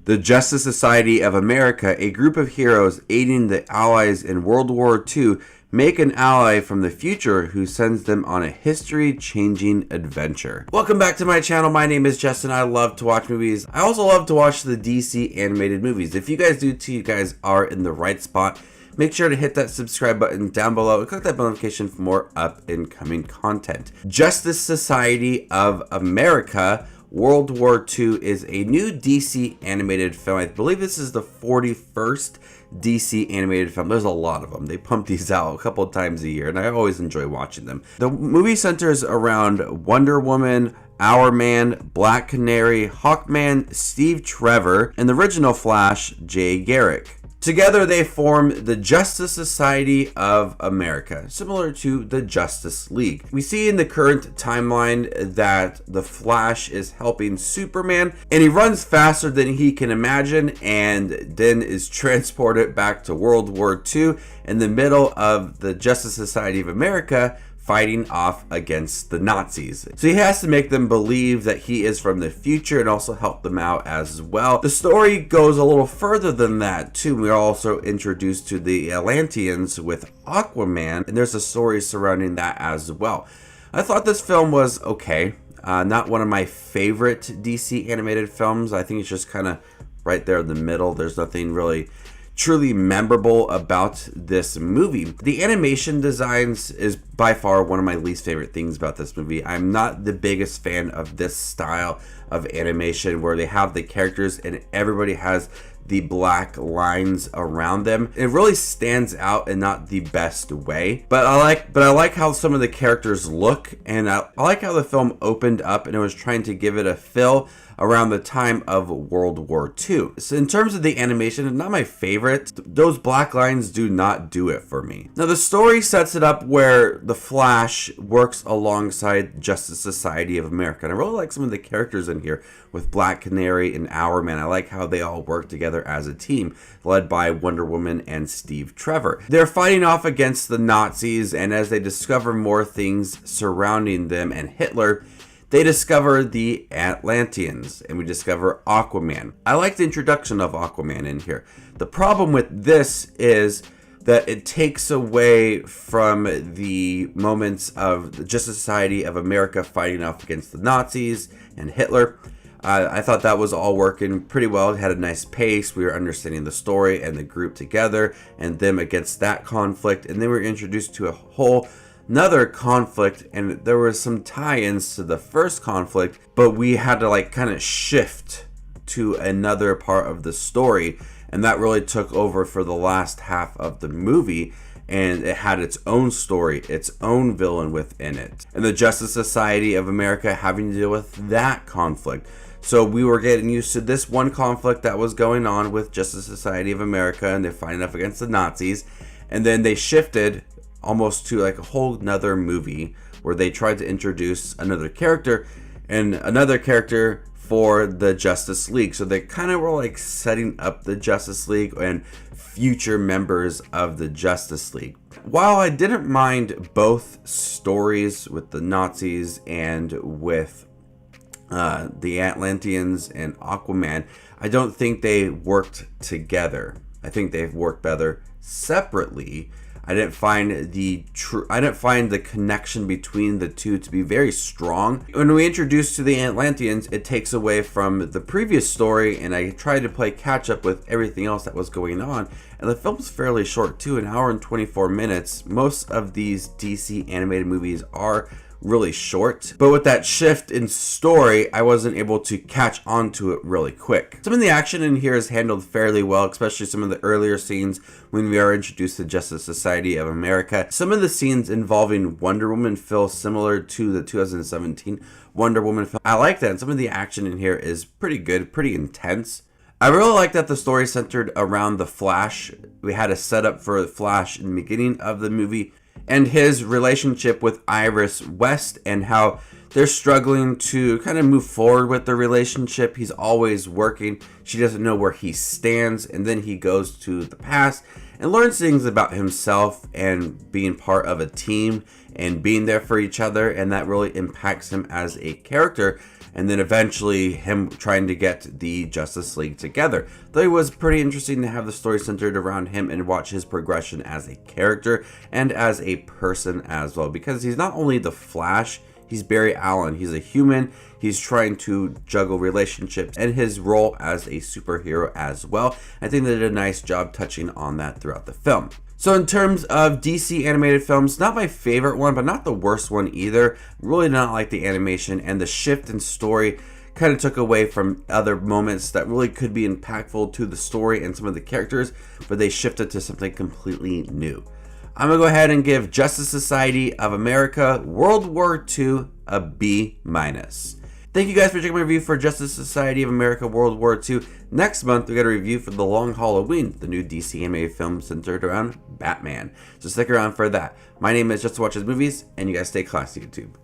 The Justice Society of America, a group of heroes aiding the Allies in World War II, make an ally from the future who sends them on a history-changing adventure. Welcome back to my channel. My name is Justin. I love to watch movies. I also love to watch the DC animated movies. If you guys do too, you guys are in the right spot. Make sure to hit that subscribe button down below and click that notification for more up-and-coming content. Justice Society of America World War II is a new DC animated film. I believe this is the 41st DC animated film. There's a lot of them. They pump these out a couple of times a year, and I always enjoy watching them. The movie centers around Wonder Woman, Aquaman, Black Canary, Hawkman, Steve Trevor, and the original Flash, Jay Garrick. Together, they form the Justice Society of America, similar to the Justice League. We see in the current timeline that the Flash is helping Superman, and he runs faster than he can imagine, and then is transported back to World War II in the middle of the Justice Society of America fighting off against the Nazis. So he has to make them believe that he is from the future and also help them out as well. The story goes a little further than that too. We're also introduced to the Atlanteans with Aquaman, and there's a story surrounding that as well. I thought this film was okay. Not one of my favorite DC animated films. I think it's just kind of right there in the middle. There's nothing really truly memorable about this movie. The animation designs is by far one of my least favorite things about this movie. I'm not the biggest fan of this style of animation where they have the characters and everybody has the black lines around them. It really stands out in not the best way. But I like how some of the characters look, and I like how the film opened up and it was trying to give it a feel around the time of World War II. So in terms of the animation, not my favorite. Those black lines do not do it for me. Now the story sets it up where the Flash works alongside Justice Society of America. And I really like some of the characters in here with Black Canary and Aquaman. I like how they all work together as a team, led by Wonder Woman and Steve Trevor. They're fighting off against the Nazis, and as they discover more things surrounding them and Hitler, they discover the Atlanteans, and we discover Aquaman. I like the introduction of Aquaman in here. The problem with this is that it takes away from the moments of the Justice Society of America fighting off against the Nazis and Hitler. I thought that was all working pretty well. It had a nice pace. We were understanding the story and the group together and them against that conflict. And then we were introduced to a whole another conflict, and there were some tie-ins to the first conflict, but we had to like kind of shift to another part of the story, and that really took over for the last half of the movie, and it had its own story, its own villain within it, and the Justice Society of America having to deal with that conflict. So we were getting used to this one conflict that was going on with Justice Society of America, and they're fighting up against the Nazis, and then they shifted almost to like a whole nother movie where they tried to introduce another character and another character for the Justice League. So they kind of were like setting up the Justice League and future members of the Justice League. While I didn't mind both stories with the Nazis and with the Atlanteans and Aquaman, I don't think they worked together. I think they've worked better separately. I didn't find the connection between the two to be very strong. When we introduced to the Atlanteans, it takes away from the previous story, and I tried to play catch up with everything else that was going on. And the film's fairly short too, an hour and 24 minutes. Most of these DC animated movies are really short, but with that shift in story, I wasn't able to catch on to it really quick. Some of the action in here is handled fairly well, especially some of the earlier scenes when we are introduced to Justice Society of America. Some of the scenes involving Wonder Woman feel similar to the 2017 Wonder Woman film. I like that, and some of the action in here is pretty good, pretty intense. I really like that the story centered around the Flash. We had a setup for the Flash in the beginning of the movie, and his relationship with Iris West and how they're struggling to kind of move forward with the relationship. He's always working. She doesn't know where he stands, and then he goes to the past and learns things about himself and being part of a team and being there for each other, and that really impacts him as a character. And then eventually him trying to get the Justice League together. Though it was pretty interesting to have the story centered around him and watch his progression as a character and as a person as well, because he's not only the Flash, he's Barry Allen. He's a human. He's trying to juggle relationships and his role as a superhero as well. I think they did a nice job touching on that throughout the film. So in terms of DC animated films, not my favorite one, but not the worst one either. Really did not like the animation, and the shift in story kind of took away from other moments that really could be impactful to the story and some of the characters, but they shifted to something completely new. I'm going to go ahead and give Justice Society of America World War II a B-. Thank you guys for checking my review for Justice Society of America World War II. Next month, we got a review for The Long Halloween, the new DC animated film centered around Batman. So stick around for that. My name is Just to Watch His Movies, and you guys stay classy, YouTube.